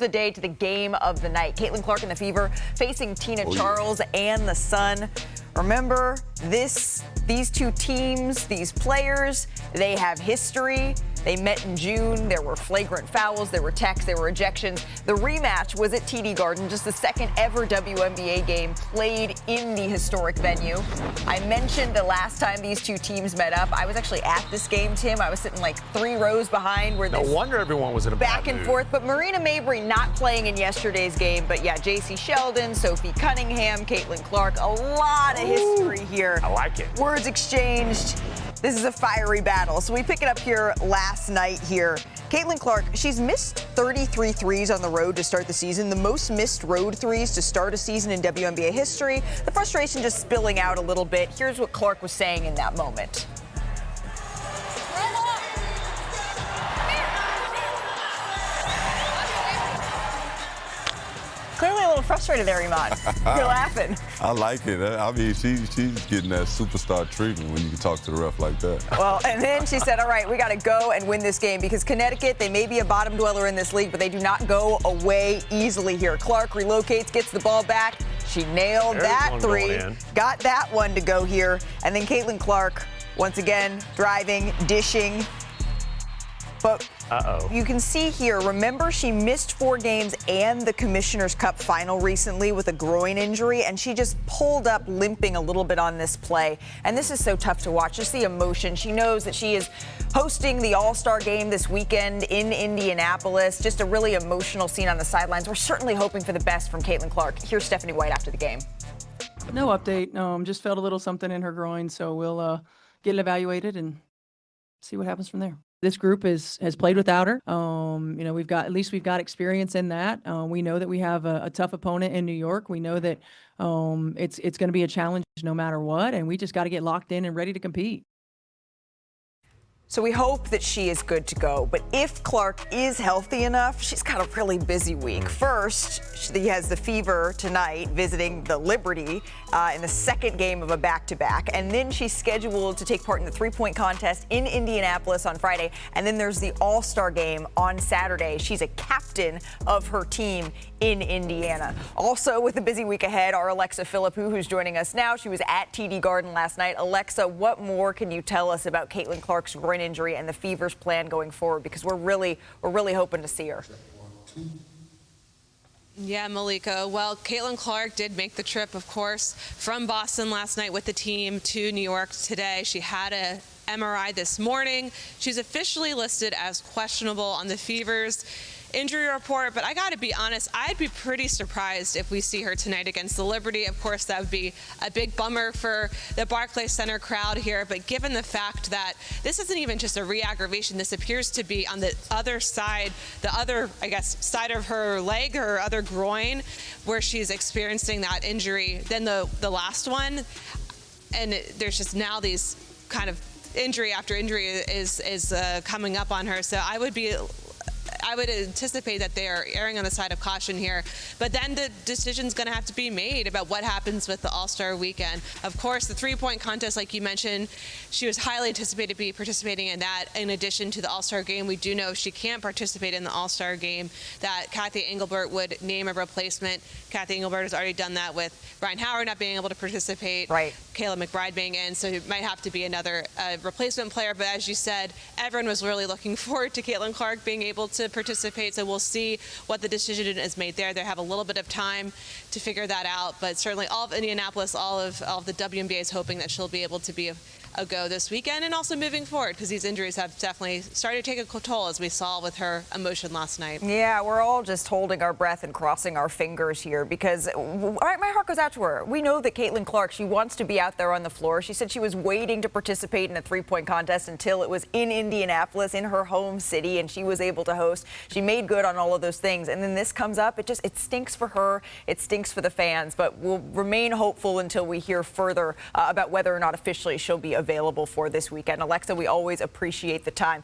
the day to the game of the night. Caitlin Clark and the Fever facing Tina Charles and the Sun. Remember, these two teams, these players, they have history. They met in June. There were flagrant fouls. There were techs. There were ejections. The rematch was at TD Garden, just the second ever WNBA game played in the historic venue. I mentioned the last time these two teams met up. I was actually at this game, Tim. I was sitting like 3 rows behind where this no wonder everyone was in a back and forth. But Marina Mabry not playing in yesterday's game. But yeah, J.C. Sheldon, Sophie Cunningham, Caitlin Clark, a lot of history here. I like it. Words exchanged. This is a fiery battle. So we pick it up here last night here. Caitlin Clark, she's missed 33 threes on the road to start the season, the most missed road threes to start a season in WNBA history. The frustration just spilling out a little bit. Here's what Clark was saying in that moment. Clearly a little frustrated there, Iman. You're laughing. I like it. I mean, she's getting that superstar treatment when you can talk to the ref like that. Well, and then she said, all right, we got to go and win this game because Connecticut, they may be a bottom dweller in this league, but they do not go away easily here. Clark relocates, gets the ball back. She nailed that three, got that one to go here. And then Caitlin Clark, once again, driving, dishing. But you can see here, remember she missed 4 games and the Commissioner's Cup final recently with a groin injury, and she just pulled up limping a little bit on this play. And this is so tough to watch, just the emotion. She knows that she is hosting the All-Star game this weekend in Indianapolis. Just a really emotional scene on the sidelines. We're certainly hoping for the best from Caitlin Clark. Here's Stephanie White after the game. No update. Just felt a little something in her groin, so we'll get it evaluated and see what happens from there. This group has played without her. We've got experience in that. We know that we have a tough opponent in New York. We know that it's going to be a challenge no matter what, and we just got to get locked in and ready to compete. So we hope that she is good to go. But if Clark is healthy enough, she's got a really busy week. First, she has the Fever tonight visiting the Liberty in the second game of a back-to-back. And then she's scheduled to take part in the three-point contest in Indianapolis on Friday. And then there's the All-Star game on Saturday. She's a captain of her team in Indiana. Also, with a busy week ahead, our Alexa Philippou, who's joining us now. She was at TD Garden last night. Alexa, what more can you tell us about Caitlin Clark's groin injury and the Fever's plan going forward? Because we're really hoping to see her. Yeah, Malika. Well, Caitlin Clark did make the trip, of course, from Boston last night with the team to New York today. She had a MRI this morning. She's officially listed as questionable on the Fever's injury report, but I got to be honest, I'd be pretty surprised if we see her tonight against the Liberty. Of course, that would be a big bummer for the Barclays Center crowd here, but given the fact that this isn't even just a re-aggravation, this appears to be on the other side, side of her leg, her other groin, where she's experiencing that injury than the last one. And there's just now these kind of injury after injury is coming up on her. So I would anticipate that they are erring on the side of caution here. But then the decision's going to have to be made about what happens with the All-Star Weekend. Of course, the three-point contest, like you mentioned, she was highly anticipated to be participating in that. In addition to the All-Star game, we do know if she can't participate in the All-Star game, that Kathy Engelbert would name a replacement. Kathy Engelbert has already done that with Brian Howard not being able to participate, right? Kayla McBride being in, so it might have to be another replacement player. But as you said, everyone was really looking forward to Caitlin Clark being able to participate, so we'll see what the decision is made there. They have a little bit of time to figure that out, but certainly all of Indianapolis, all of the WNBA is hoping that she'll be able to be a go this weekend and also moving forward, because these injuries have definitely started to take a toll, as we saw with her emotion last night. Yeah, we're all just holding our breath and crossing our fingers here because my heart goes out to her. We know that Caitlin Clark, she wants to be out there on the floor. She said she was waiting to participate in a three-point contest until it was in Indianapolis, in her home city, and she was able to host. She made good on all of those things, and then this comes up. It stinks for her. It stinks for the fans, but we'll remain hopeful until we hear further about whether or not officially she'll be available for this weekend. Alexa, we always appreciate the time.